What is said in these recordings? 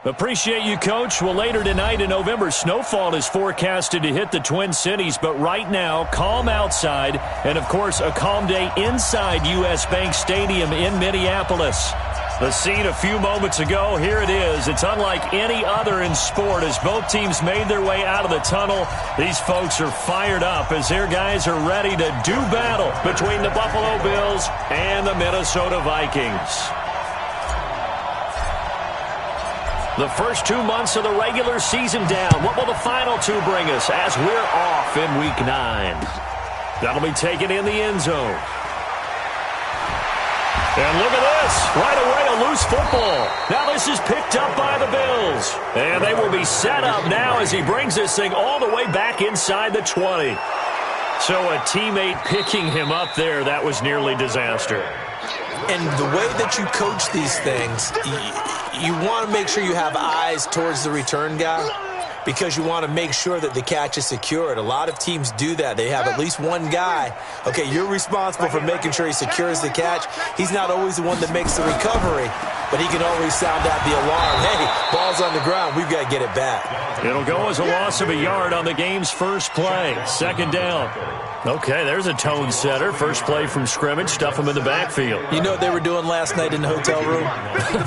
Appreciate you, Coach. Well, later tonight in November, snowfall is forecasted to hit the Twin Cities, but right now, calm outside, and, of course, a calm day inside U.S. Bank Stadium in Minneapolis. The scene a few moments ago, here it is. It's unlike any other in sport as both teams made their way out of the tunnel. These folks are fired up as their guys are ready to do battle between the Buffalo Bills and the Minnesota Vikings. The first 2 months of the regular season down. What will the final two bring us as we're off in Week 9? That'll be taken in the end zone. And look at this. Right away, a loose football. Now this is picked up by the Bills. And they will be set up now as he brings this thing all the way back inside the 20. So a teammate picking him up there, that was nearly disaster. And the way that you coach these things, you want to make sure you have eyes towards the return guy because you want to make sure that the catch is secured. A lot of teams do that. They have at least one guy. Okay, you're responsible for making sure he secures the catch. He's not always the one that makes the recovery, but he can always sound out the alarm. Hey, ball's on the ground. We've got to get it back. It'll go as a loss of a yard on the game's first play. Second down. Okay, there's a tone setter. First play from scrimmage. Stuff him in the backfield. You know what they were doing last night in the hotel room?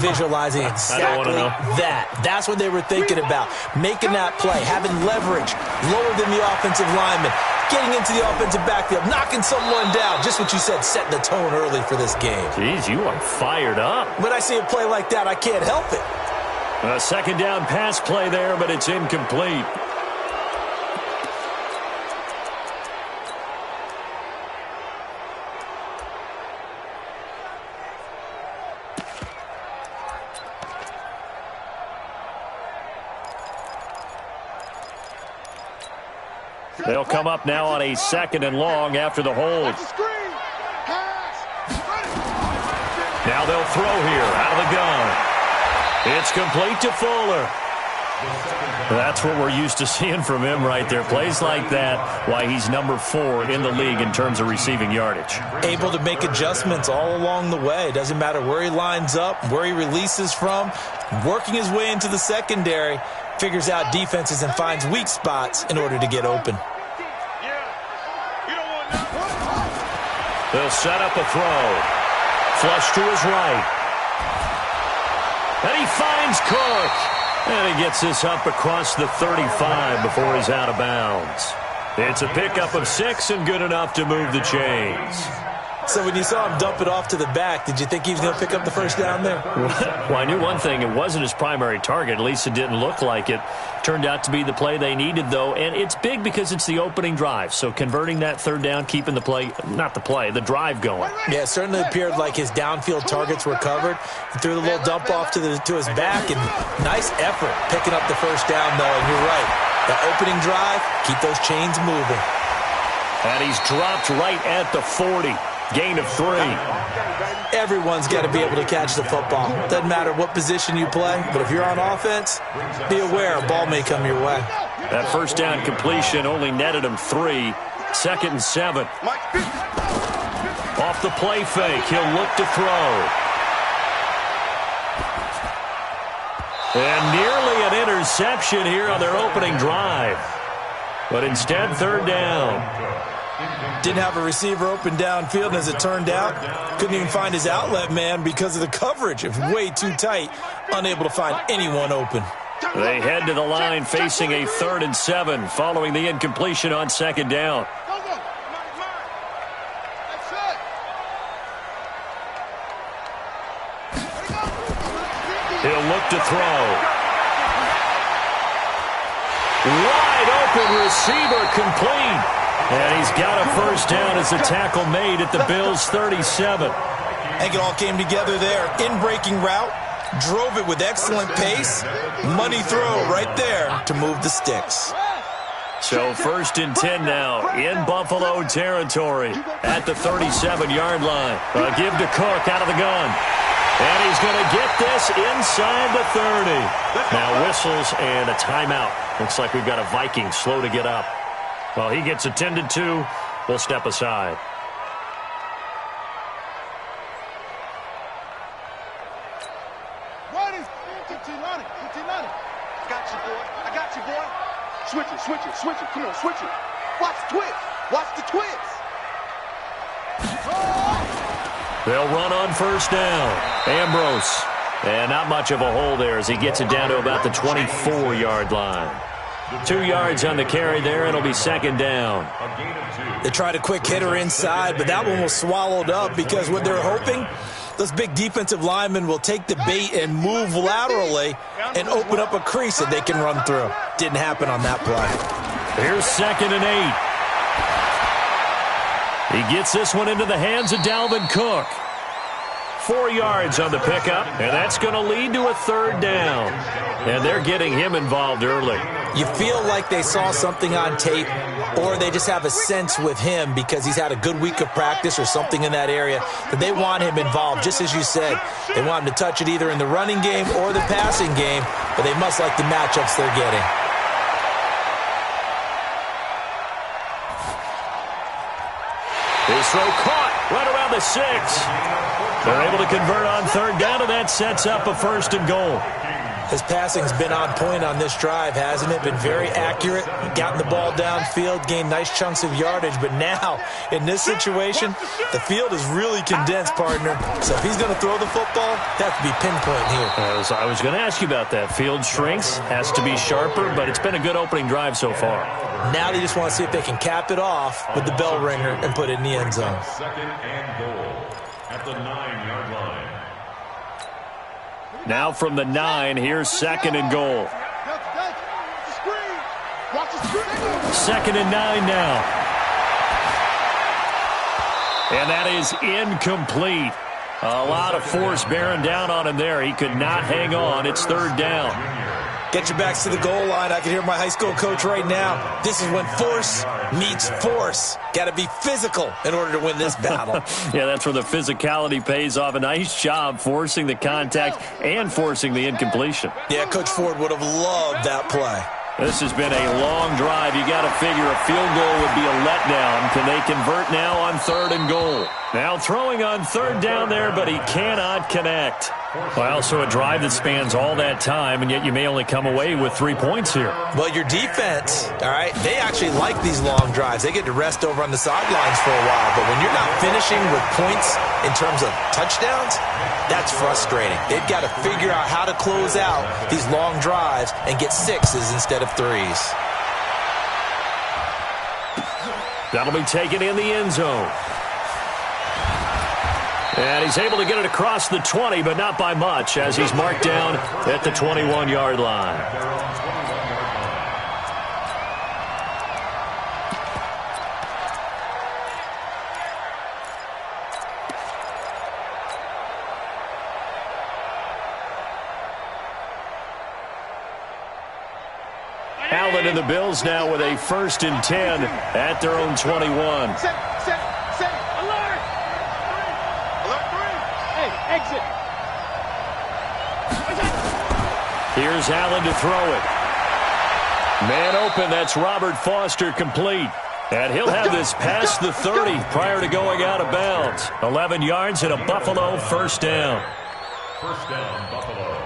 Visualizing exactly that. That's what they were thinking about. Making that play, having leverage, lower than the offensive lineman, getting into the offensive backfield, knocking someone down. Just what you said, setting the tone early for this game. Jeez, you are fired up. When I see a play like that, I can't help it. A second down pass play there, but it's incomplete. They'll come up now on a second and long after the hold. Now they'll throw here out of the gun. It's complete to Fuller. That's what we're used to seeing from him right there. Plays like that, why he's number 4 in the league in terms of receiving yardage. Able to make adjustments all along the way. Doesn't matter where he lines up, where he releases from. Working his way into the secondary, figures out defenses and finds weak spots in order to get open. They'll set up a throw. Flush to his right. And he finds Cook. And he gets this up across the 35 before he's out of bounds. It's a pickup of 6 and good enough to move the chains. So when you saw him dump it off to the back, did you think he was going to pick up the first down there? Well, I knew one thing. It wasn't his primary target. At least it didn't look like it. Turned out to be the play they needed, though. And it's big because it's the opening drive. So converting that third down, keeping the play, not the play, the drive going. Yeah, it certainly appeared like his downfield targets were covered. He threw the little dump off to his back, and nice effort picking up the first down, though. And you're right. The opening drive, keep those chains moving. And he's dropped right at the 40. Gain of 3. Everyone's got to be able to catch the football. Doesn't matter what position you play, but if you're on offense, be aware a ball may come your way. That first down completion only netted him 3. Second and 7. Off the play fake, he'll look to throw. And nearly an interception here on their opening drive. But instead, third down. Didn't have a receiver open downfield, and as it turned out, couldn't even find his outlet man because of the coverage. It was way too tight, unable to find anyone open. They head to the line facing a 3rd and 7 following the incompletion on second down. He'll look to throw. Wide open receiver complete. And he's got a first down as the tackle made at the Bills' 37. I think it all came together there. In-breaking route, drove it with excellent pace. Money throw right there to move the sticks. So 1st and 10 now in Buffalo territory at the 37-yard line. A give to Cook out of the gun. And he's going to get this inside the 30. Now whistles and a timeout. Looks like we've got a Viking slow to get up. Well, he gets attended to. We'll step aside. Switch it. Come on, switch it. Watch the twitch. Watch the twitch. They'll run on first down. Ambrose. And not much of a hole there as he gets it down to about the 24-yard line. 2 yards on the carry there. It'll be second down. They tried a quick hitter inside, but that one was swallowed up because what they're hoping, those big defensive linemen will take the bait and move laterally and open up a crease that they can run through. Didn't happen on that play. Here's 2nd and 8. He gets this one into the hands of Dalvin Cook. 4 yards on the pickup, and that's going to lead to a third down. And they're getting him involved early. You feel like they saw something on tape, or they just have a sense with him because he's had a good week of practice or something in that area that they want him involved. Just as you said, they want him to touch it either in the running game or the passing game, but they must like the matchups they're getting. His throw caught right around the 6. They're able to convert on third down, and that sets up a 1st and goal. His passing's been on point on this drive, hasn't it? Been very accurate, gotten the ball downfield, gained nice chunks of yardage. But now, in this situation, the field is really condensed, partner. So if he's going to throw the football, that has to be pinpoint here. I was going to ask you about that. Field shrinks, has to be sharper, but it's been a good opening drive so far. Now they just want to see if they can cap it off with the bell ringer and put it in the end zone. 2nd and goal at the 9-yard line. Now from the 9, here's 2nd and goal. 2nd and 9 now. And that is incomplete. A lot of force bearing down on him there. He could not hang on. It's third down. Get your backs to the goal line. I can hear my high school coach right now. This is when force meets force. Got to be physical in order to win this battle. Yeah, that's where the physicality pays off. A nice job forcing the contact and forcing the incompletion. Yeah, Coach Ford would have loved that play. This has been a long drive. You got to figure a field goal would be a letdown. Can they convert now on 3rd and goal? Now throwing on third down there, but he cannot connect. Well, so a drive that spans all that time, and yet you may only come away with 3 points here. Well, your defense, all right, they actually like these long drives. They get to rest over on the sidelines for a while. But when you're not finishing with points in terms of touchdowns, that's frustrating. They've got to figure out how to close out these long drives and get 6s instead of 3s. That'll be taken in the end zone. And he's able to get it across the 20, but not by much, as he's marked down at the 21-yard line. Allen and the Bills now with a 1st and 10 at their own 21. Here's Allen to throw it. Man open, that's Robert Foster complete. And he'll have this past the 30 prior to going out of bounds. 11 yards and a Buffalo 1st down. 1st down, Buffalo.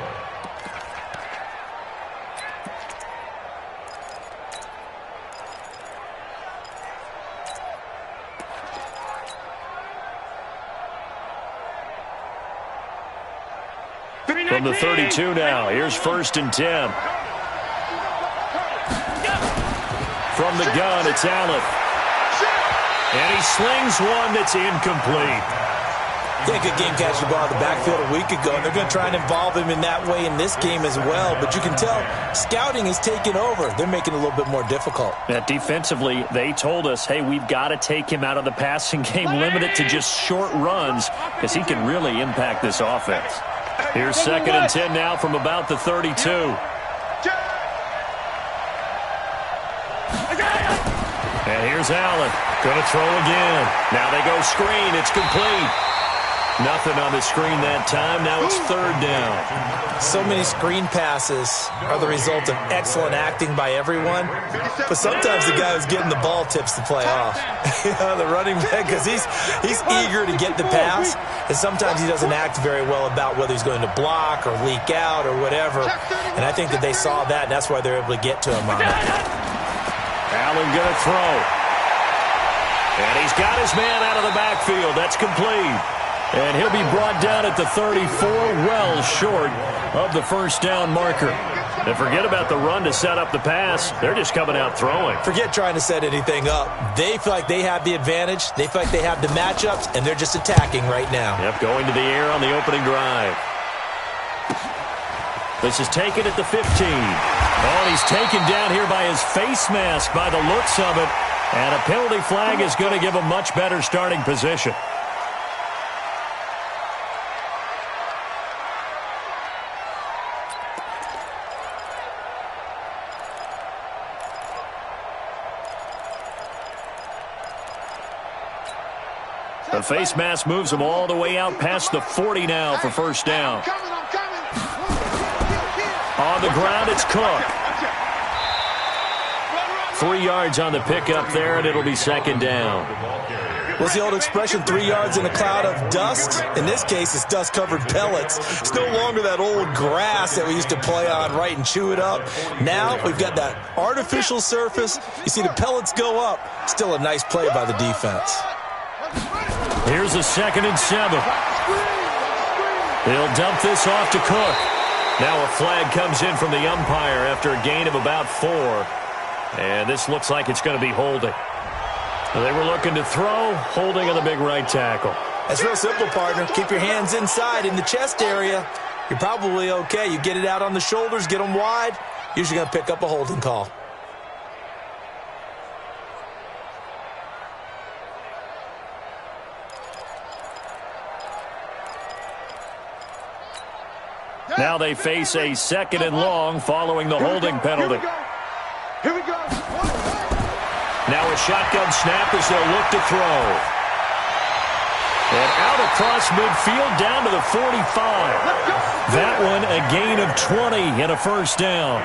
From the 32 now, here's 1st and 10. From the gun, it's Allen. And he slings one that's incomplete. Yeah, good game catching the ball in the backfield a week ago. And they're going to try and involve him in that way in this game as well. But you can tell scouting is taking over. They're making it a little bit more difficult. Yeah, defensively, they told us, hey, we've got to take him out of the passing game, limit it to just short runs, because he can really impact this offense. Here's 2nd and 10 now from about the 32. And here's Allen. Going to throw again. Now they go screen. It's complete. Nothing on the screen that time. Now it's third down. So many screen passes are the result of excellent acting by everyone. But sometimes the guy who's getting the ball tips the play off. The running back, because he's eager to get the pass. And sometimes he doesn't act very well about whether he's going to block or leak out or whatever. And I think that they saw that, and that's why they're able to get to him on it. Allen going to throw. And he's got his man out of the backfield. That's complete. And he'll be brought down at the 34, well short of the first down marker. And forget about the run to set up the pass. They're just coming out throwing. Forget trying to set anything up. They feel like they have the advantage. They feel like they have the matchups, and they're just attacking right now. Yep, going to the air on the opening drive. This is taken at the 15. Oh, he's taken down here by his face mask by the looks of it. And a penalty flag is going to give a much better starting position. The face mask moves him all the way out past the 40 now for first down. On the ground, it's Cook. 3 yards on the pickup there, and it'll be second down. What's the old expression, 3 yards in a cloud of dust? In this case, it's dust-covered pellets. It's no longer that old grass that we used to play on, right, and chew it up. Now we've got that artificial surface. You see the pellets go up. Still a nice play by the defense. Here's a 2nd and 7. They'll dump this off to Cook. Now a flag comes in from the umpire after a gain of about 4. And this looks like it's going to be holding. They were looking to throw, holding on the big right tackle. That's real simple, partner. Keep your hands inside in the chest area. You're probably okay. You get it out on the shoulders, get them wide. Usually going to pick up a holding call. Now they face a 2nd and long following the holding penalty. Here we go. Now a shotgun snap as they'll look to throw. And out across midfield down to the 45. That one a gain of 20 and a first down.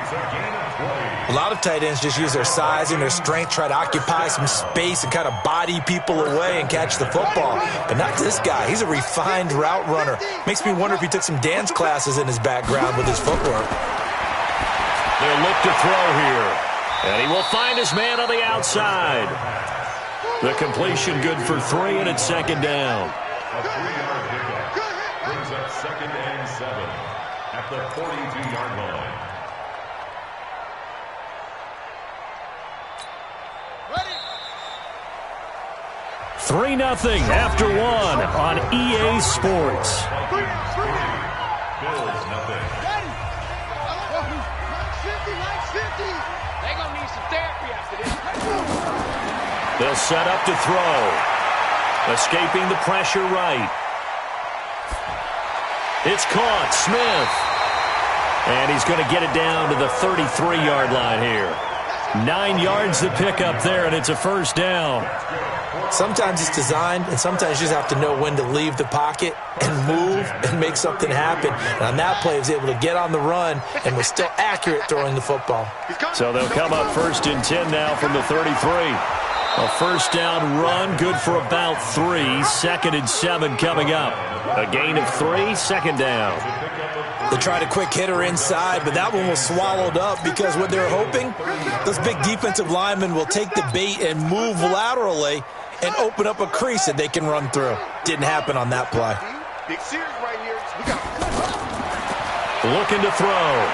A lot of tight ends just use their size and their strength, try to occupy some space and kind of body people away and catch the football. But not this guy. He's a refined route runner. Makes me wonder if he took some dance classes in his background with his footwork. They'll look to throw here. And he will find his man on the outside. The completion good for 3, and it's second down. A 3-yard pickup brings up 2nd and 7 at the 42-yard line. 3-0 after 1 on EA Sports. Bills nothing. They're gonna need some therapy after this. They'll set up to throw. Escaping the pressure right. It's caught. Smith. And he's going to get it down to the 33-yard line here. 9 yards to pick up there, and it's a first down. Sometimes it's designed, and sometimes you just have to know when to leave the pocket and move and make something happen. And on that play, he was able to get on the run and was still accurate throwing the football. So they'll come up 1st and 10 now from the 33. A first down run, good for about 3. 2nd and 7 coming up. A gain of 3, second down. They tried a quick hitter inside, but that one was swallowed up because what they're hoping, those big defensive linemen will take the bait and move laterally and open up a crease that they can run through. Didn't happen on that play. Big series right here. We got Looking to throw.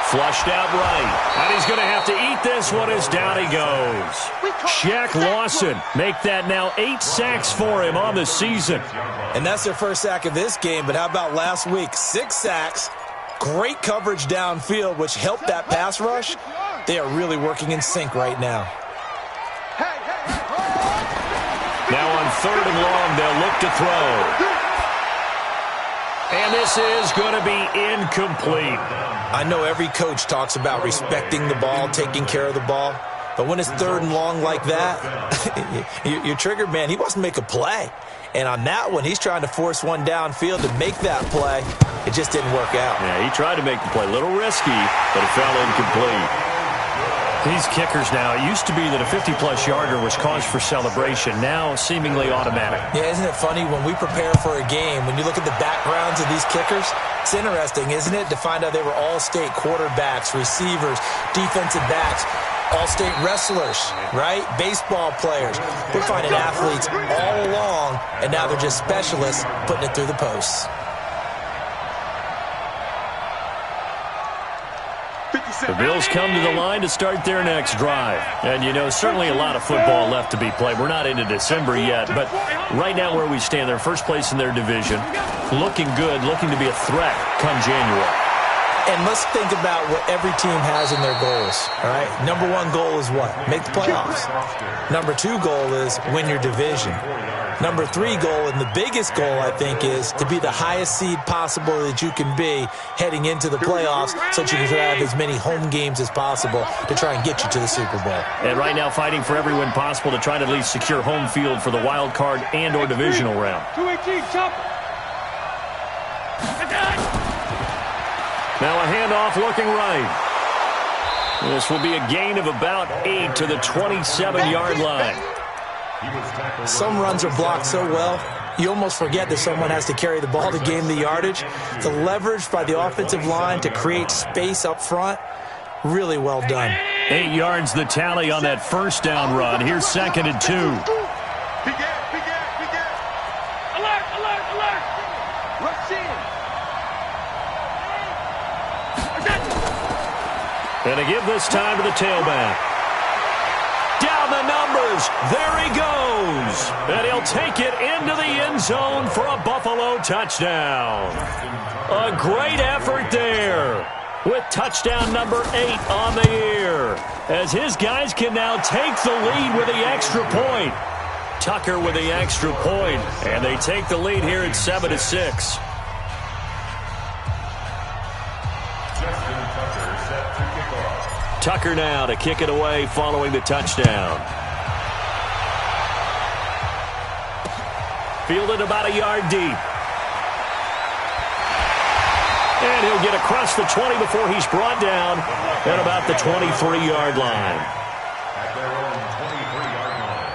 Flushed out right. And he's going to have to eat this one as down he goes. Shaq Lawson make that now 8 sacks for him on the season. And that's their first sack of this game, but how about last week? 6 sacks, great coverage downfield, which helped that pass rush. They are really working in sync right now. Now on 3rd and long, they'll look to throw. And this is going to be incomplete. I know every coach talks about respecting the ball, taking care of the ball. But when it's 3rd and long like that, you're triggered, man. He wants to make a play. And on that one, he's trying to force one downfield to make that play. It just didn't work out. Yeah, he tried to make the play. A little risky, but it fell incomplete. These kickers now, it used to be that a 50-plus yarder was cause for celebration. Now, seemingly automatic. Yeah, isn't it funny when we prepare for a game, when you look at the backgrounds of these kickers, it's interesting, isn't it, to find out they were all-state quarterbacks, receivers, defensive backs, all-state wrestlers, right? Baseball players. We're finding athletes all along, and now they're just specialists putting it through the posts. The Bills come to the line to start their next drive. And, you know, certainly a lot of football left to be played. We're not into December yet, but right now where we stand, they're first place in their division, looking good, looking to be a threat come January. And let's think about what every team has in their goals, all right? Number one goal is what? Make the playoffs. Number two goal is win your division. Number three goal, and the biggest goal, I think, is to be the highest seed possible that you can be heading into the playoffs so that you can have as many home games as possible to try and get you to the Super Bowl. And right now fighting for every win possible to try to at least secure home field for the wild card and or divisional round. 218, chop. Now a handoff looking right. This will be a gain of about 8 to the 27-yard line. Some runs are blocked so well, you almost forget that someone has to carry the ball to gain the yardage. The leverage by the offensive line to create space up front, really well done. 8 yards the tally on that first down run. Here's 2nd and 2. Alert, alert, alert. Rush in. And to give this time to the tailback. Down the numbers. There he goes. And he'll take it into the end zone for a Buffalo touchdown. A great effort there with touchdown number 8 on the year, as his guys can now take the lead with the extra point. Tucker with the extra point, and they take the lead here at 7-6. Tucker now to kick it away following the touchdown. Fielded about a yard deep. And he'll get across the 20 before he's brought down at about the 23-yard line. At their own 23-yard line.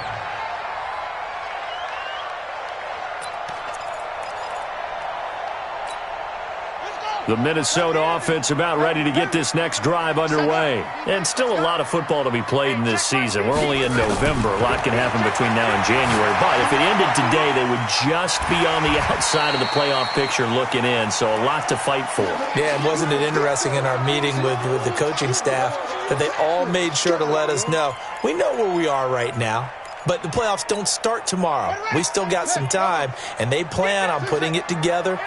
The Minnesota offense about ready to get this next drive underway. And still a lot of football to be played in this season. We're only in November. A lot can happen between now and January. But if it ended today, they would just be on the outside of the playoff picture looking in. So a lot to fight for. Yeah, and wasn't it interesting in our meeting with the coaching staff that they all made sure to let us know, we know where we are right now, but the playoffs don't start tomorrow. We still got some time, and they plan on putting it together,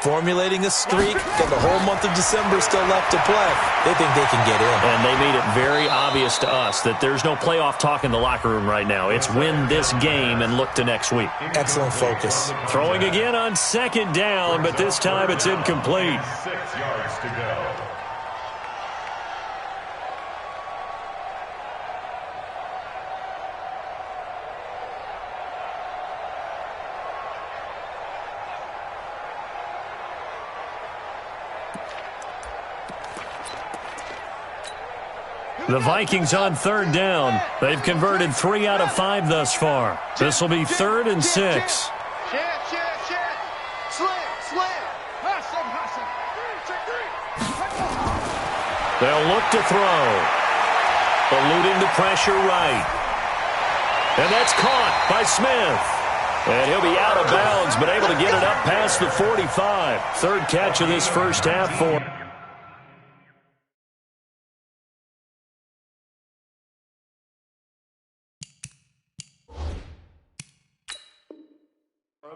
formulating a streak, got the whole month of December still left to play. They think they can get in. And they made it very obvious to us that there's no playoff talk in the locker room right now. It's win this game and look to next week. Excellent focus. Throwing again on 2nd down, but this time it's incomplete. 6 yards to go. The Vikings on 3rd down. They've converted 3 out of 5 thus far. This will be 3rd and 6. Slant. They'll look to throw. Eluding the pressure right. And that's caught by Smith. And he'll be out of bounds, but able to get it up past the 45. 3rd catch of this first half for him.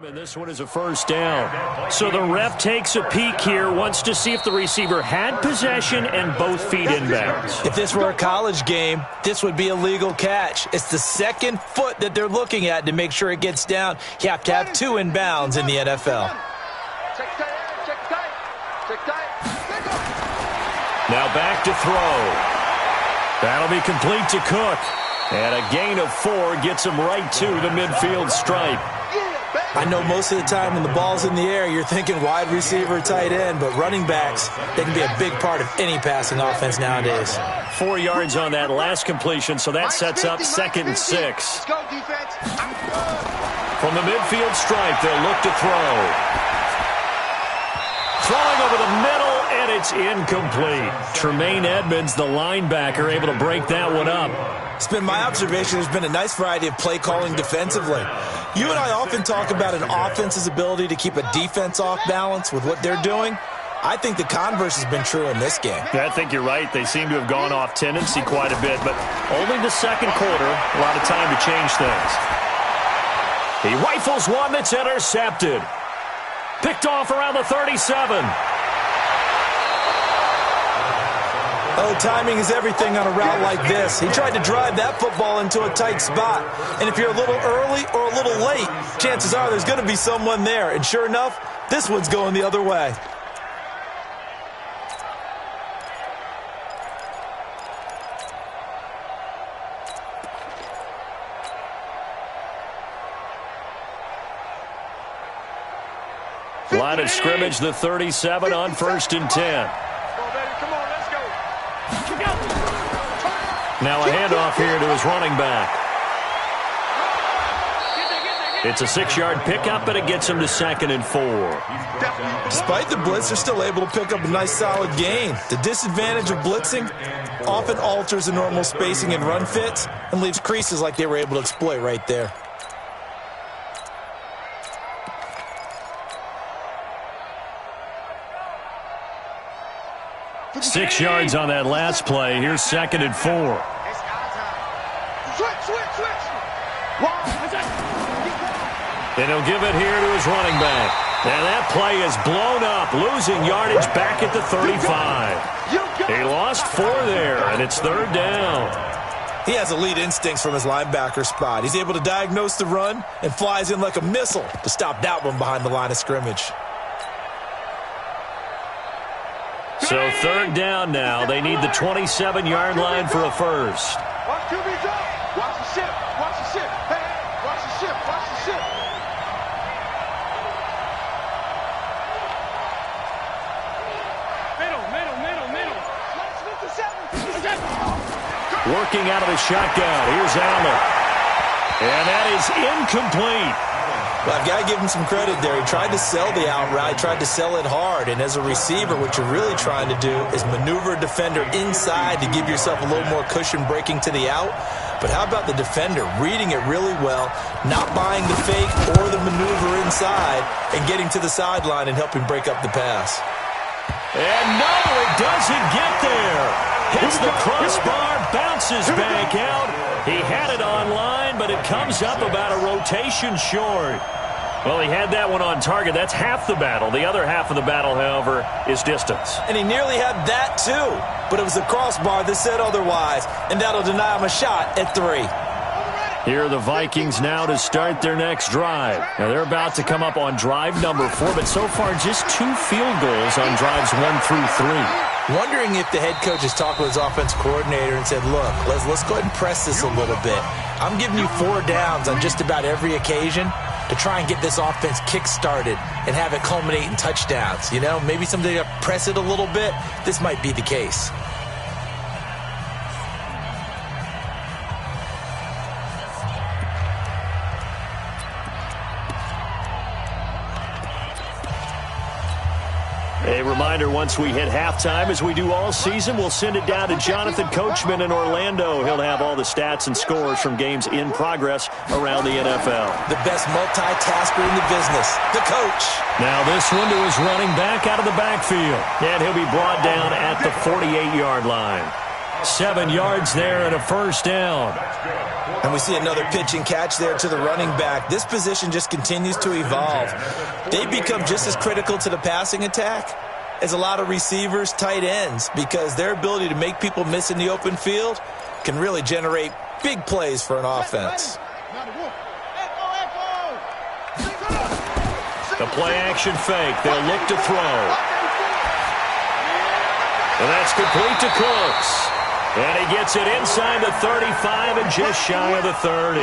And this one is a first down. So the ref takes a peek here, wants to see if the receiver had possession and both feet inbounds. If this were a college game, this would be a legal catch. It's the 2nd foot that they're looking at to make sure it gets down. You have to have 2 inbounds in the NFL. Now back to throw. That'll be complete to Cook. And a gain of 4 gets him right to the midfield stripe. I know most of the time when the ball's in the air, you're thinking wide receiver, tight end, but running backs, they can be a big part of any passing offense nowadays. 4 yards on that last completion, so that sets up 2nd and 6. Let's go, defense. From the midfield stripe, they'll look to throw. Throwing over the middle, and it's incomplete. Tremaine Edmonds, the linebacker, able to break that one up. It's been my observation there's been a nice variety of play calling defensively. You and I often talk about an offense's ability to keep a defense off balance with what they're doing. I think the converse has been true in this game. Yeah, I think you're right. They seem to have gone off tendency quite a bit, but only the second quarter, a lot of time to change things. He rifles one that's intercepted. Picked off around the 37. Oh, timing is everything on a route like this. He tried to drive that football into a tight spot. And if you're a little early or a little late, chances are there's going to be someone there. And sure enough, this one's going the other way. Line of scrimmage, the 37 on 1st and 10. Now a handoff here to his running back. It's a 6-yard pickup, but it gets him to 2nd and 4. Despite the blitz, they're still able to pick up a nice solid gain. The disadvantage of blitzing often alters the normal spacing and run fits and leaves creases like they were able to exploit right there. 6 yards on that last play. Here's 2nd and 4. And he'll give it here to his running back. And that play is blown up, losing yardage back at the 35. He lost 4 there, and it's 3rd down. He has elite instincts from his linebacker spot. He's able to diagnose the run and flies in like a missile to stop that one behind the line of scrimmage. So 3rd down now. They need the 27-yard line for a first. Watch QB's up. Watch the ship. Watch the ship. Hey, watch the ship. Watch the ship. Middle. Working out of the shotgun. Here's Allen. And that is incomplete. Well, I've got to give him some credit there. He tried to sell the outright, tried to sell it hard. And as a receiver, what you're really trying to do is maneuver a defender inside to give yourself a little more cushion breaking to the out. But how about the defender reading it really well, not buying the fake or the maneuver inside, and getting to the sideline and helping break up the pass? And no, it doesn't get there. Hits the crossbar, bounces back out. He had it online, but it comes up about a rotation short. Well, he had that one on target. That's half the battle. The other half of the battle, however, is distance. And he nearly had that, too. But it was the crossbar that said otherwise, and that'll deny him a shot at 3. Here are the Vikings now to start their next drive. Now, they're about to come up on drive number 4, but so far just 2 field goals on drives 1 through 3. Wondering if the head coach has talked with his offense coordinator and said, look, let's go ahead and press this a little bit. I'm giving you 4 downs on just about every occasion to try and get this offense kick-started and have it culminate in touchdowns. You know, maybe someday to press it a little bit. This might be the case. A reminder, once we hit halftime, as we do all season, we'll send it down to Jonathan Coachman in Orlando. He'll have all the stats and scores from games in progress around the NFL. The best multitasker in the business, the coach. Now this one to his running back out of the backfield. And he'll be brought down at the 48-yard line. 7 yards there and a first down. And we see another pitch and catch there to the running back. This position just continues to evolve. They become just as critical to the passing attack as a lot of receivers, tight ends, because their ability to make people miss in the open field can really generate big plays for an offense. The play-action fake. They'll look to throw. And that's complete to Cooks. And he gets it inside the 35 and just shy of the 30.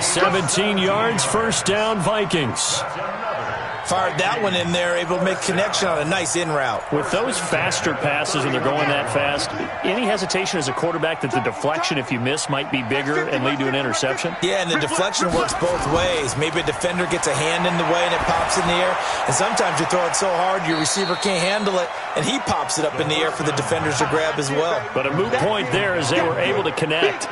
17 yards, first down, Vikings. Fired that one in there, able to make connection on a nice in route. With those faster passes and they're going that fast, any hesitation as a quarterback that the deflection, if you miss, might be bigger and lead to an interception? Yeah, and the deflection works both ways. Maybe a defender gets a hand in the way and it pops in the air. And sometimes you throw it so hard your receiver can't handle it, and he pops it up in the air for the defenders to grab as well. But a moot point there as they were able to connect.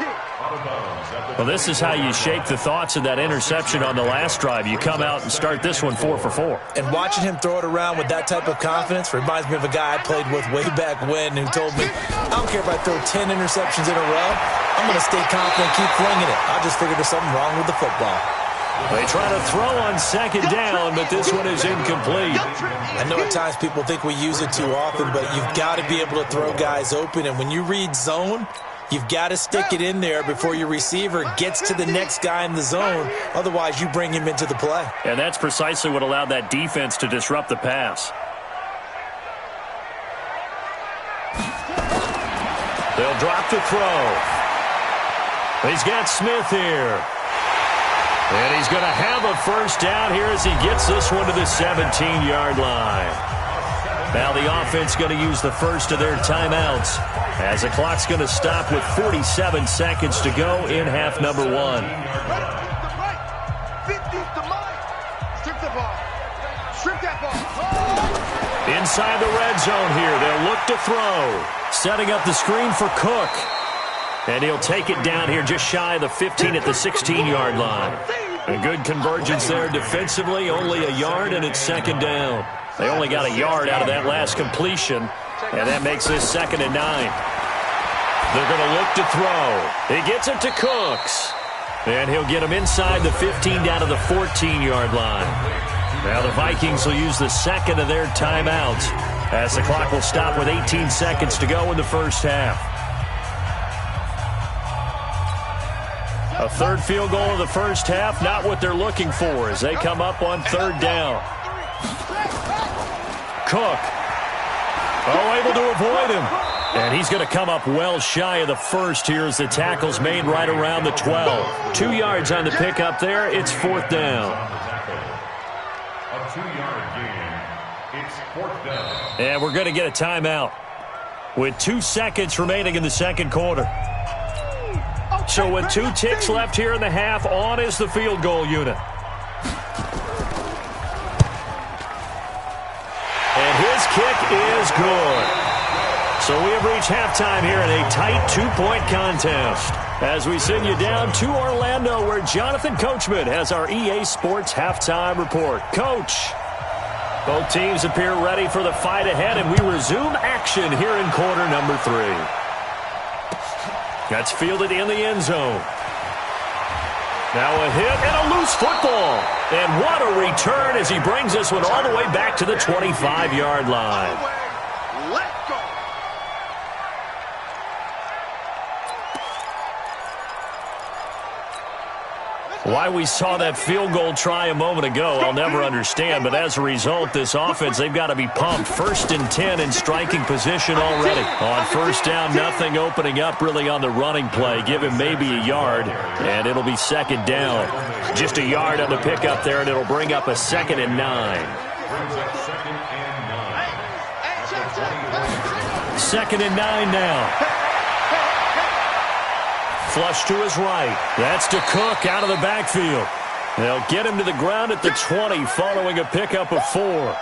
Well, this is how you shake the thoughts of that interception on the last drive. You come out and start this one 4 for 4. And watching him throw it around with that type of confidence reminds me of a guy I played with way back when who told me, I don't care if I throw 10 interceptions in a row. I'm going to stay confident, keep flinging it. I just figured there's something wrong with the football. They try to throw on second down, but this one is incomplete. I know at times people think we use it too often, but you've got to be able to throw guys open. And when you read zone, you've got to stick it in there before your receiver gets to the next guy in the zone. Otherwise, you bring him into the play. And that's precisely what allowed that defense to disrupt the pass. They'll drop the throw. He's got Smith here. And he's going to have a first down here as he gets this one to the 17-yard line. Now the offense going to use the first of their timeouts as the clock's going to stop with 47 seconds to go in half number 1. Inside the red zone here, they'll look to throw. Setting up the screen for Cook. And he'll take it down here just shy of the 15 at the 16-yard line. A good convergence there defensively, only a yard, and it's second down. They only got a yard out of that last completion, and that makes this 2nd and 9. They're going to look to throw. He gets it to Cooks. And he'll get him inside the 15 down to the 14-yard line. Now the Vikings will use the second of their timeouts as the clock will stop with 18 seconds to go in the first half. A third field goal of the first half, not what they're looking for as they come up on third down. Cook. Oh, able to avoid him. And he's going to come up well shy of the first here as the tackle's made right around the 12. 2 yards on the pickup there. It's fourth down. A 2-yard gain. It's fourth down. And we're going to get a timeout with 2 seconds remaining in the second quarter. So with 2 ticks left here in the half, on is the field goal unit. And his kick is good. So we have reached halftime here in a tight 2-point contest as we send you down to Orlando where Jonathan Coachman has our EA Sports halftime report. Coach, both teams appear ready for the fight ahead, and we resume action here in quarter number 3. That's fielded in the end zone. Now a hit and a loose football. And what a return as he brings this one all the way back to the 25-yard line. Let go. Why we saw that field goal try a moment ago, I'll never understand. But as a result, this offense, they've got to be pumped. 1st and 10 in striking position already. On first down, nothing opening up really on the running play. Give him maybe a yard, and it'll be second down. Just a yard on the pickup there, and it'll bring up a 2nd and 9. Brings up 2nd and 9. 2nd and 9 now. Flush to his right. That's to Cook out of the backfield. They'll get him to the ground at the 20 following a pickup of 4.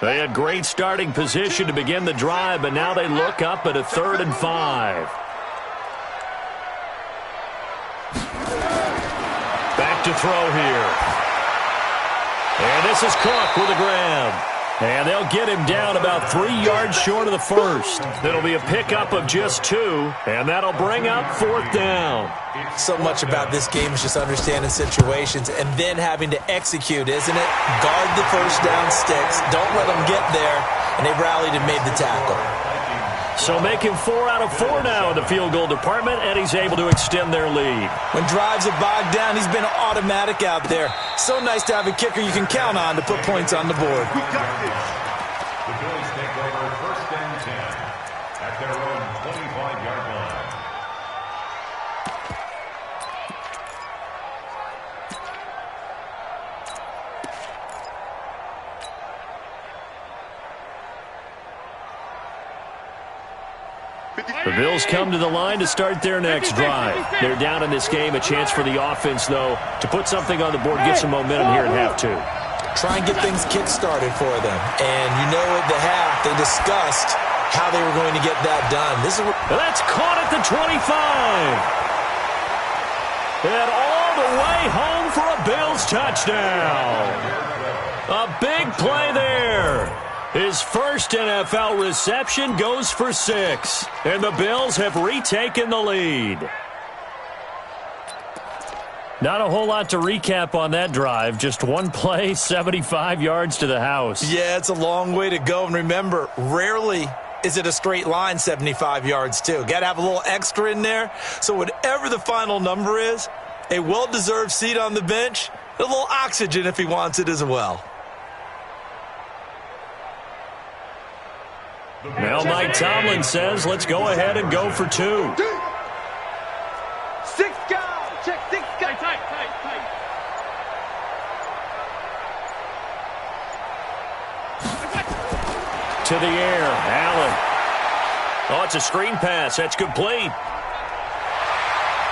They had great starting position to begin the drive, but now they look up at a 3rd and 5. Back to throw here. And this is Cook with a grab. And they'll get him down about 3 yards short of the first. It'll be a pickup of just 2, and that'll bring up 4th down. So much about this game is just understanding situations and then having to execute, isn't it? Guard the first down sticks. Don't let them get there. And they rallied and made the tackle. So making 4 out of 4 now in the field goal department, and he's able to extend their lead. When drives are bogged down, he's been automatic out there. So nice to have a kicker you can count on to put points on the board. We got this. The Bills take over 1st and 10 at their own 25-yard line. The Bills come to the line to start their next drive. They're down in this game. A chance for the offense, though, to put something on the board, get some momentum here at half 2. Try and get things kick-started for them. And you know at the half, they discussed how they were going to get that done. That's caught at the 25. And all the way home for a Bills touchdown. A big play there. His first NFL reception goes for 6. And the Bills have retaken the lead. Not a whole lot to recap on that drive. Just one play, 75 yards to the house. Yeah, it's a long way to go. And remember, rarely is it a straight line 75 yards, too. Got to have a little extra in there. So whatever the final number is, a well-deserved seat on the bench, a little oxygen if he wants it as well. Now Mike Tomlin says, let's go ahead and go for 2. 6 guys. Check 6 guys. Tight. To the air, Allen. Oh, it's a screen pass. That's complete.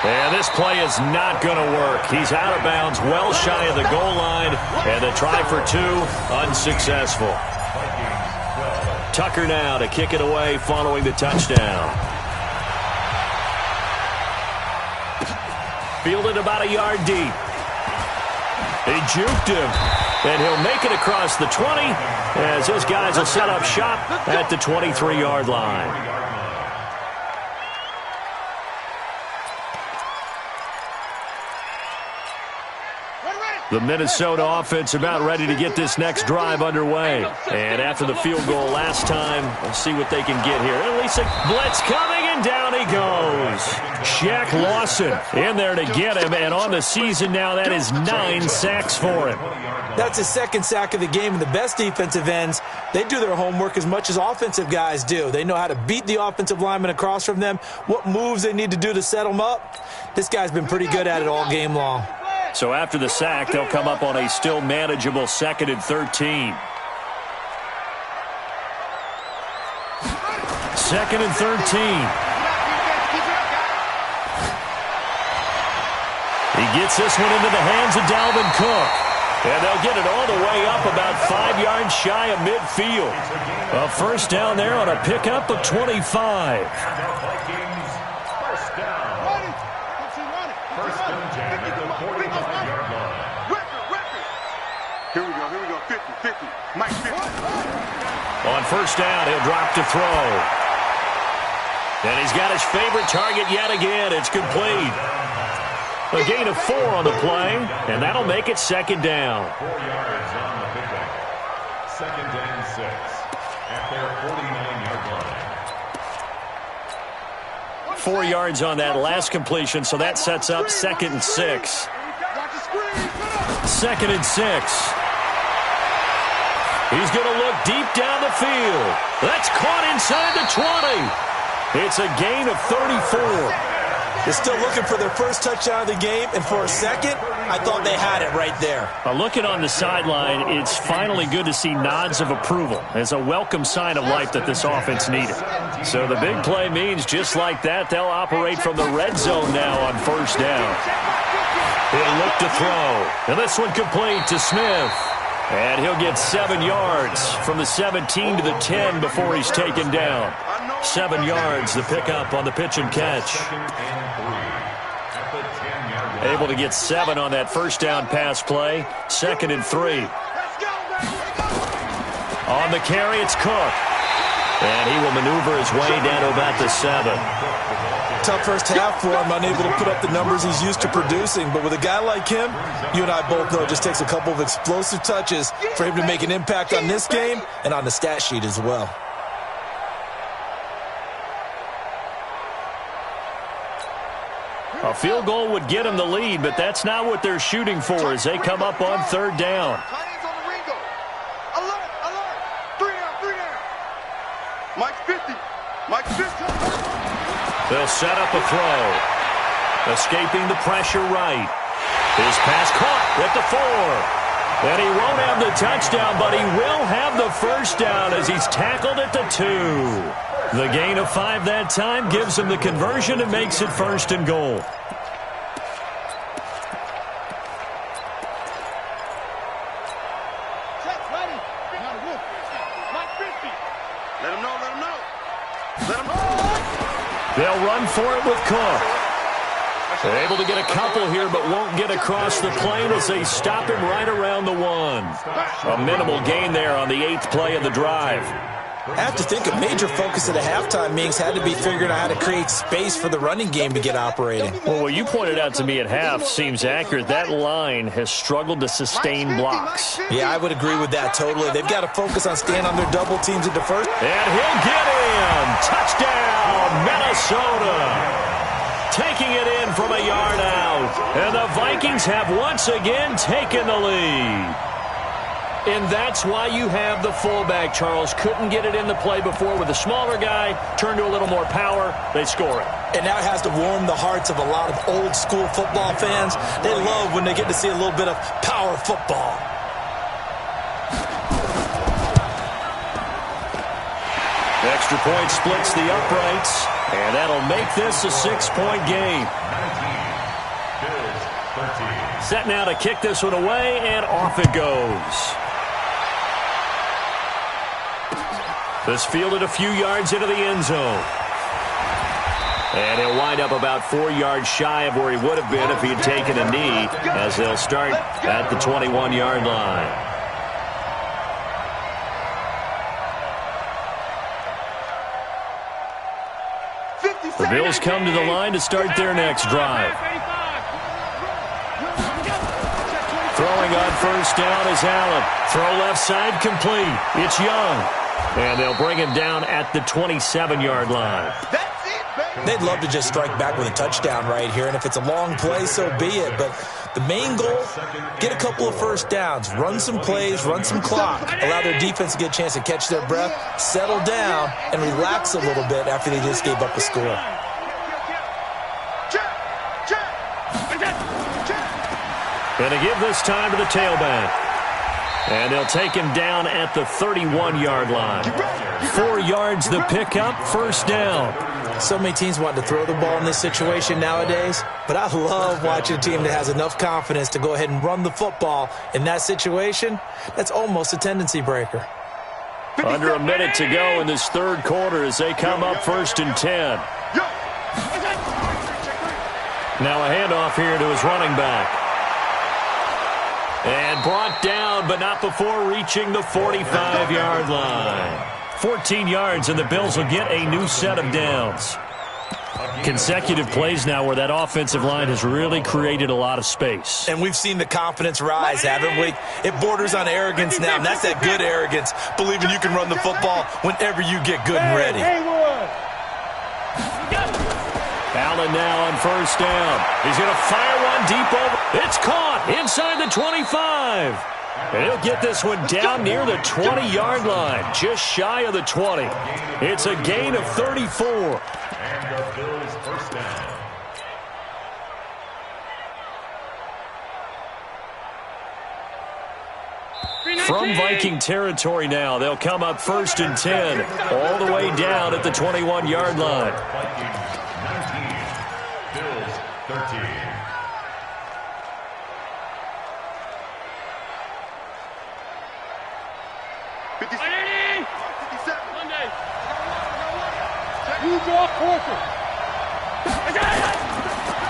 And this play is not going to work. He's out of bounds, well shy of the goal line. And the try for 2, unsuccessful. Tucker now to kick it away following the touchdown. Fielded about a yard deep. He juked him. And he'll make it across the 20 as his guys will set up shop at the 23-yard line. The Minnesota offense about ready to get this next drive underway. And after the field goal last time, we'll see what they can get here. At least a blitz coming, and down he goes. Shaq Lawson in there to get him, and on the season now, that is 9 sacks for him. That's his 2nd sack of the game, and the best defensive ends, they do their homework as much as offensive guys do. They know how to beat the offensive lineman across from them, what moves they need to do to set them up. This guy's been pretty good at it all game long. So after the sack, they'll come up on a still manageable 2nd and 13. 2nd and 13. He gets this one into the hands of Dalvin Cook. And they'll get it all the way up about 5 yards shy of midfield. A first down there on a pickup of 25. Here we go. 50. Mike 50. On first down, he'll drop to throw. And he's got his favorite target yet again. It's complete. A gain of 4 on the play, and that'll make it 2nd down. 4 yards on the pickup. 2nd and 6 at their 49-yard line. 4 yards on that last completion, so that sets up 2nd and 6. 2nd and 6. He's going to look deep down the field. That's caught inside the 20. It's a gain of 34. They're still looking for their first touchdown of the game, and for a second, I thought they had it right there. Looking on the sideline, it's finally good to see nods of approval. It's a welcome sign of life that this offense needed. So the big play means just like that, they'll operate from the red zone now on first down. He'll look to throw, and this one complete to Smith. And he'll get 7 yards from the 17 to the 10 before he's taken down. 7 yards, the pickup on the pitch and catch. Able to get 7 on that first down pass play. 2nd and 3. On the carry, it's Cook. And he will maneuver his way down to about the 7. Tough first half for him, unable to put up the numbers he's used to producing. But with a guy like him, you and I both know it just takes a couple of explosive touches for him to make an impact on this game and on the stat sheet as well. A field goal would get them the lead, but that's not what they're shooting for as they come up on third down. Alert, alert. 3 down, 3 down. Mike 50. Mike 50. They'll set up a throw. Escaping the pressure right. His pass caught at the 4. And he won't have the touchdown, but he will have the first down as he's tackled at the 2. The gain of 5 that time gives him the conversion and makes it 1st and goal. Let him know, let him know. Let him know. They'll run for it with Cook. They're able to get a couple here, but won't get across the plane as they stop him right around the 1. A minimal gain there on the 8th play of the drive. I have to think a major focus of the halftime meetings had to be figuring out how to create space for the running game to get operating. Well, what you pointed out to me at half seems accurate. That line has struggled to sustain blocks. Yeah, I would agree with that totally. They've got to focus on staying on their double teams at the first. And he'll get in. Touchdown, Minnesota. Taking it in from a yard out. And the Vikings have once again taken the lead. And that's why you have the fullback, Charles. Couldn't get it in the play before with a smaller guy. Turned to a little more power. They score it. And now it has to warm the hearts of a lot of old-school football fans. They love when they get to see a little bit of power football. Extra point splits the uprights. And that'll make this a 6-point game. 19, Set now to kick this one away, and off it goes. This fielded a few yards into the end zone. And he'll wind up about 4 yards shy of where he would have been if he had taken a knee, as they'll start at the 21-yard line. The Bills come to the line to start their next drive. Throwing on first down is Allen. Throw left side complete. It's Young. And they'll bring him down at the 27-yard line. They'd love to just strike back with a touchdown right here, and if it's a long play, so be it. But the main goal, get a couple of first downs, run some plays, run some clock, allow their defense to get a chance to catch their breath, settle down, and relax a little bit after they just gave up a score. Going to give this time to the tailback. And they'll take him down at the 31-yard line. 4 yards the pickup, first down. So many teams want to throw the ball in this situation nowadays, but I love watching a team that has enough confidence to go ahead and run the football. In that situation, that's almost a tendency breaker. Under a minute to go in this third quarter as they come up 1st and 10. Now a handoff here to his running back. And brought down, but not before reaching the 45-yard line. 14 yards, and the Bills will get a new set of downs. Consecutive plays now where that offensive line has really created a lot of space. And we've seen the confidence rise, haven't we? It borders on arrogance now, and that's that good arrogance, believing you can run the football whenever you get good and ready. Allen now on first down. He's going to fire one deep over. It's caught inside the 25. And he'll get this one down near the 20-yard line, just shy of the 20. It's a gain of 34. and the Bills first down. From Viking territory now, they'll come up 1st and 10, all the way down at the 21-yard line. Vikings 19, Bills 13.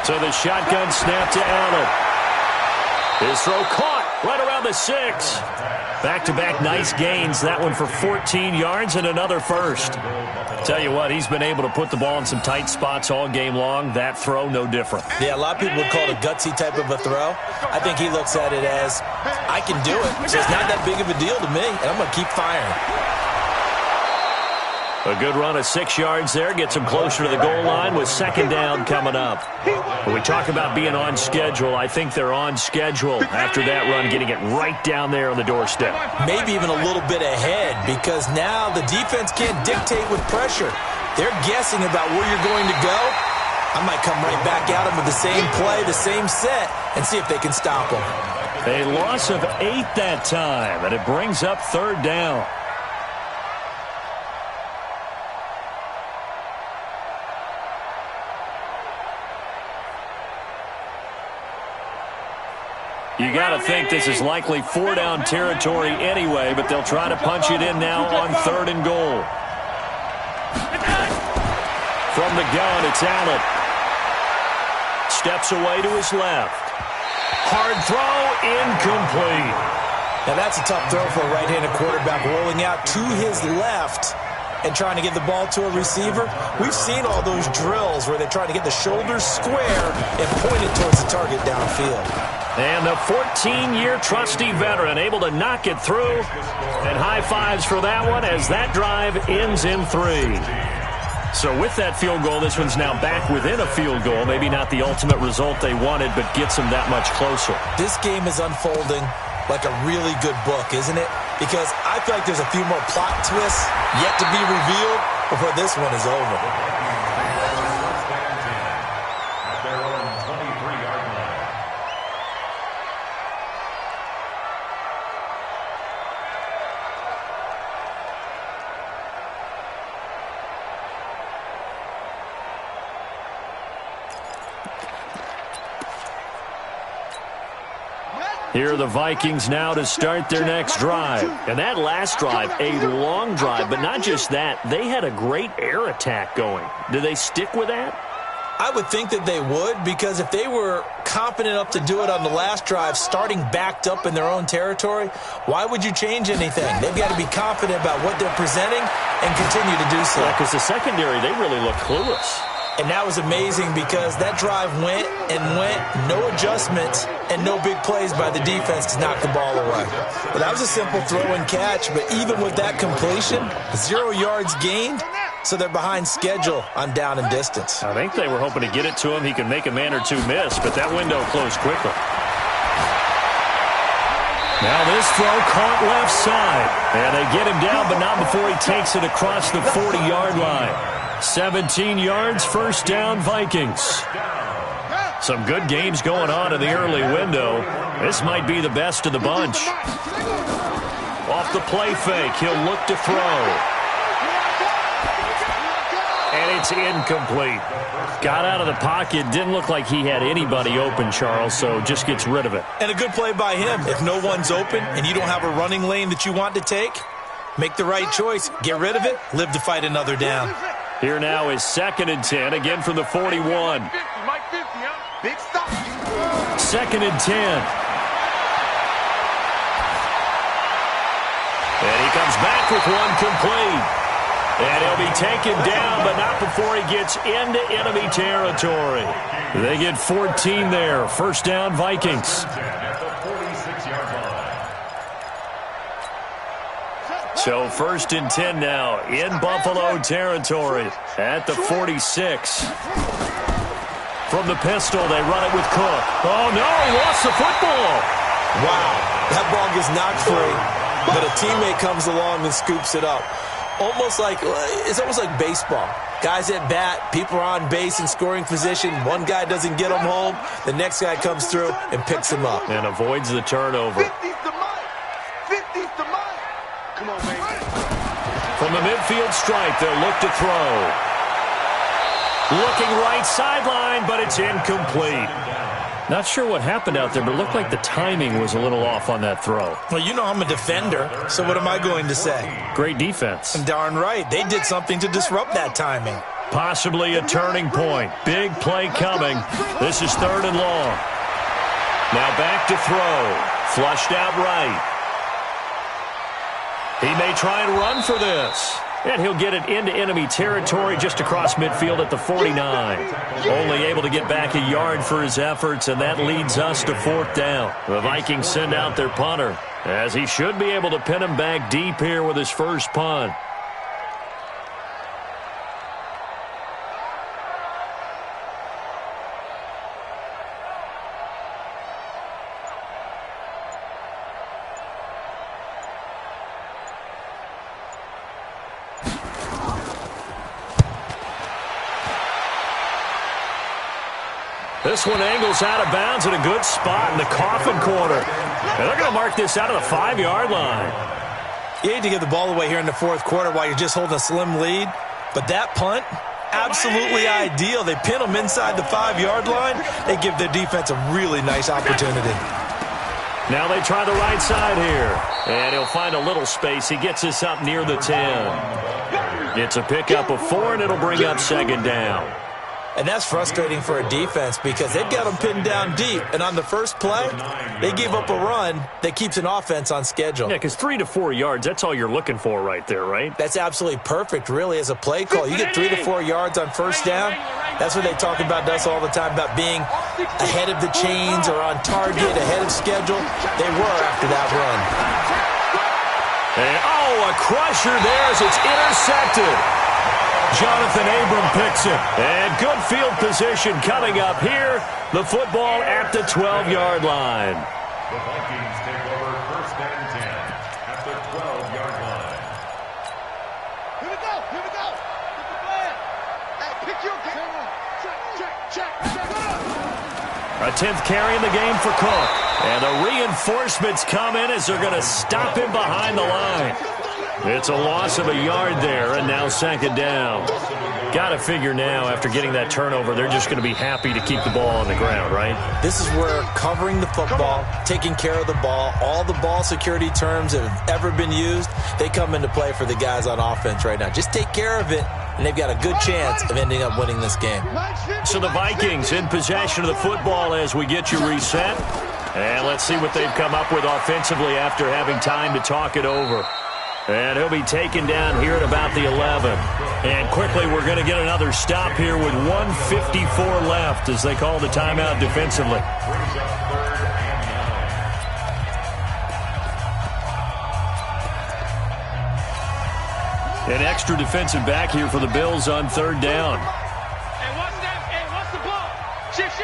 So the shotgun snap to Allen. His throw caught right around the 6. Back-to-back nice gains. That one for 14 yards and another first. Tell you what, he's been able to put the ball in some tight spots all game long. That throw, no different. Yeah, a lot of people would call it a gutsy type of a throw. I think he looks at it as, I can do it, so it's not that big of a deal to me, and I'm going to keep firing. A good run of 6 yards there gets them closer to the goal line with second down coming up. When we talk about being on schedule, I think they're on schedule after that run, getting it right down there on the doorstep. Maybe even a little bit ahead, because now the defense can't dictate with pressure. They're guessing about where you're going to go. I might come right back at them with the same play, the same set, and see if they can stop them. A loss of 8 that time, and it brings up third down. You got to think this is likely 4-down territory anyway, but they'll try to punch it in now on 3rd and goal. From the gun, it's Allen. Steps away to his left. Hard throw, incomplete. Now that's a tough throw for a right-handed quarterback, rolling out to his left and trying to get the ball to a receiver. We've seen all those drills where they're trying to get the shoulders square and point it towards the target downfield. And the 14-year trusty veteran able to knock it through. And high fives for that one as that drive ends in 3. So with that field goal, this one's now back within a field goal. Maybe not the ultimate result they wanted, but gets them that much closer. This game is unfolding like a really good book, isn't it? Because I feel like there's a few more plot twists yet to be revealed before this one is over. Here are the Vikings now to start their next drive. And that last drive, a long drive, but not just that. They had a great air attack going. Do they stick with that? I would think that they would, because if they were confident enough to do it on the last drive, starting backed up in their own territory, why would you change anything? They've got to be confident about what they're presenting and continue to do so. Because the secondary, they really look clueless. And that was amazing because that drive went and went, no adjustments and no big plays by the defense to knock the ball away. But that was a simple throw and catch, but even with that completion, 0 yards gained, so they're behind schedule on down and distance. I think they were hoping to get it to him. He could make a man or two miss, but that window closed quickly. Now this throw caught left side, and they get him down, but not before he takes it across the 40-yard line. 17 yards, first down, Vikings. Some good games going on in the early window. This might be the best of the bunch. Off the play fake, he'll look to throw. And it's incomplete. Got out of the pocket, didn't look like he had anybody open, Charles, so just gets rid of it. And a good play by him. If no one's open and you don't have a running lane that you want to take, make the right choice. Get rid of it, live to fight another down. Here now is 2nd and 10, again from the 41. 2nd and 10. And he comes back with one complete. And he'll be taken down, but not before he gets into enemy territory. They get 14 there. First down, Vikings. So 1st and 10 now in Buffalo territory at the 46. From the pistol, they run it with Cook. Oh, no, he lost the football. Wow, that ball gets knocked free, but a teammate comes along and scoops it up. It's almost like baseball. Guys at bat, people are on base in scoring position. One guy doesn't get him home. The next guy comes through and picks him up. And avoids the turnover. 50's the mic. 50's the mic. Come on, baby. From the midfield stripe, they'll look to throw. Looking right sideline, but it's incomplete. Not sure what happened out there, but it looked like the timing was a little off on that throw. Well, you know I'm a defender, so what am I going to say? Great defense. Darn right. They did something to disrupt that timing. Possibly a turning point. Big play coming. This is 3rd and long. Now back to throw. Flushed out right. He may try and run for this. And he'll get it into enemy territory just across midfield at the 49. Only able to get back a yard for his efforts, and that leads us to 4th down. The Vikings send out their punter, as he should be able to pin him back deep here with his first punt. This one angles out of bounds in a good spot in the coffin corner. And they're going to mark this out of the 5-yard line. You hate to give the ball away here in the fourth quarter while you're just holding a slim lead. But that punt, absolutely ideal. They pin them inside the 5-yard line. They give their defense a really nice opportunity. Now they try the right side here. And he'll find a little space. He gets this up near the 10. It's a pickup of 4, and it'll bring up second down. And that's frustrating for a defense because they've got them pinned down deep. And on the first play, they gave up a run that keeps an offense on schedule. Yeah, because 3 to 4 yards, that's all you're looking for right there, right? That's absolutely perfect, really, as a play call. You get 3 to 4 yards on first down. That's what they talk about us all the time, about being ahead of the chains or on target, ahead of schedule. They were after that run. And, a crusher there as it's intercepted. Jonathan Abram picks it. And good field position coming up here. The football at the 12-yard line. The Vikings take over first and 10 at the 12-yard line. Here we go. Get the flag. Hey, pick your game. Check. A 10th carry in the game for Cook. And the reinforcements come in as they're going to stop him behind the line. It's a loss of a yard there, and now second down. Got to figure now, after getting that turnover, they're just going to be happy to keep the ball on the ground, right? This is where covering the football, taking care of the ball, all the ball security terms that have ever been used, they come into play for the guys on offense right now. Just take care of it, and they've got a good chance of ending up winning this game. So the Vikings in possession of the football as we get you reset. And let's see what they've come up with offensively after having time to talk it over. And he'll be taken down here at about the 11. And quickly, we're going to get another stop here with 1:54 left as they call the timeout defensively. An extra defensive back here for the Bills on third down. Hey, watch that. Hey, watch the ball. Shift.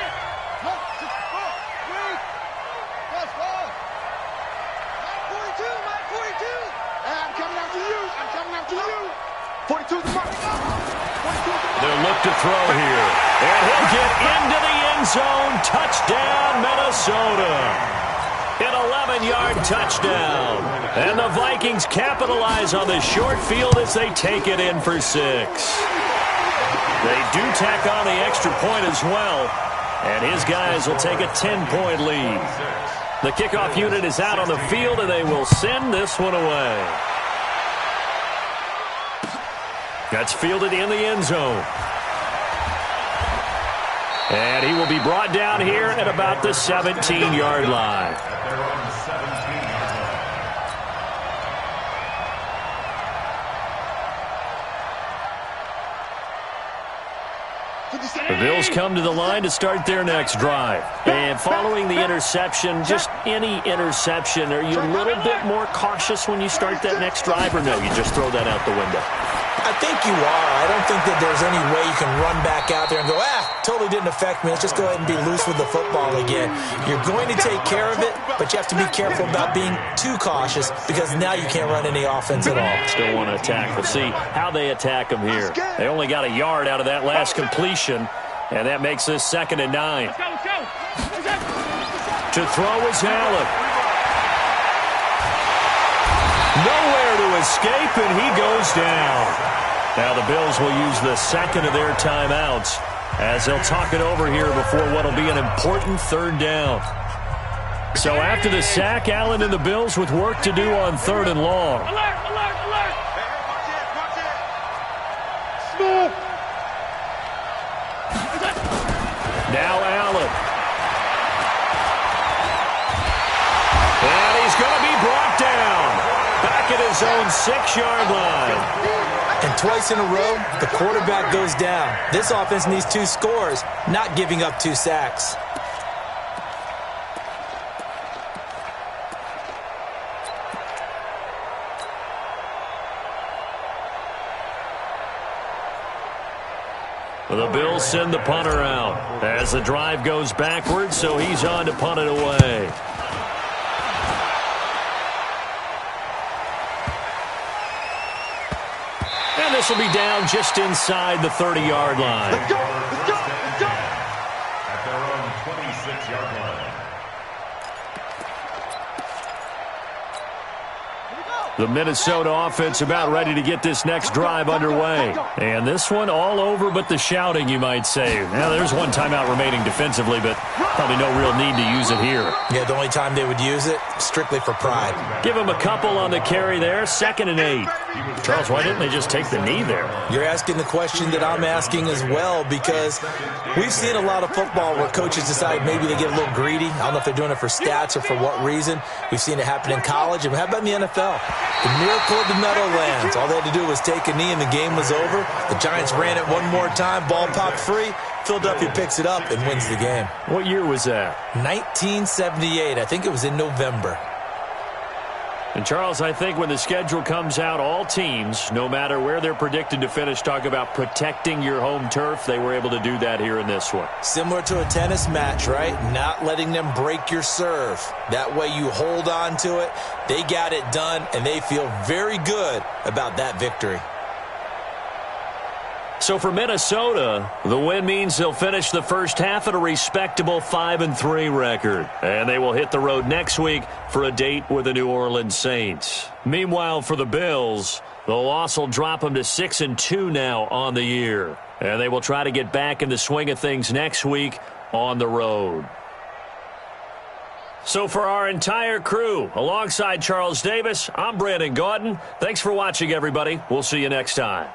They'll look to throw here. And he'll get into the end zone. Touchdown, Minnesota. An 11-yard touchdown. And the Vikings capitalize on the short field as they take it in for 6. They do tack on the extra point as well. And his guys will take a 10-point lead. The kickoff unit is out on the field, and they will send this one away. That's fielded in the end zone. And he will be brought down here at about the 17-yard line. The Bills come to the line to start their next drive. And following the interception, just any interception, are you a little bit more cautious when you start that next drive, or no, you just throw that out the window? I think you are. I don't think that there's any way you can run back out there and go, totally didn't affect me. Let's just go ahead and be loose with the football again. You're going to take care of it, but you have to be careful about being too cautious because now you can't run any offense at all. Still want to attack. We'll see how they attack them here. They only got a yard out of that last completion, and that makes this 2nd and 9. To throw is Allen. Nowhere to escape, and he goes down. Now the Bills will use the second of their timeouts as they'll talk it over here before what will be an important third down. So after the sack, Allen and the Bills with work to do on 3rd and long. Alert! Now Allen. And he's going to be brought down. Back at his own 6-yard line. And twice in a row, the quarterback goes down. This offense needs 2 scores, not giving up 2 sacks. The Bills send the punter out as the drive goes backwards, so he's on to punt it away. And this will be down just inside the 30-yard line. Let's go! At their own 6-yard line. The Minnesota offense about ready to get this next drive underway. And this one all over but the shouting, you might say. Now, there's one timeout remaining defensively, but probably no real need to use it here. Yeah, the only time they would use it, strictly for pride. Give them a couple on the carry there, 2nd and 8. Charles, why didn't they just take the knee there? You're asking the question that I'm asking as well, because we've seen a lot of football where coaches decide maybe they get a little greedy. I don't know if they're doing it for stats or for what reason. We've seen it happen in college. And how about in the NFL? The miracle of the Meadowlands. All they had to do was take a knee and the game was over. The Giants ran it one more time. Ball popped free. Philadelphia picks it up and wins the game. What year was that? 1978. I think it was in November. And, Charles, I think when the schedule comes out, all teams, no matter where they're predicted to finish, talk about protecting your home turf. They were able to do that here in this one. Similar to a tennis match, right? Not letting them break your serve. That way you hold on to it. They got it done, and they feel very good about that victory. So for Minnesota, the win means they'll finish the first half at a respectable 5-3 record. And they will hit the road next week for a date with the New Orleans Saints. Meanwhile, for the Bills, the loss will drop them to 6-2 now on the year. And they will try to get back in the swing of things next week on the road. So for our entire crew, alongside Charles Davis, I'm Brandon Gaudin. Thanks for watching, everybody. We'll see you next time.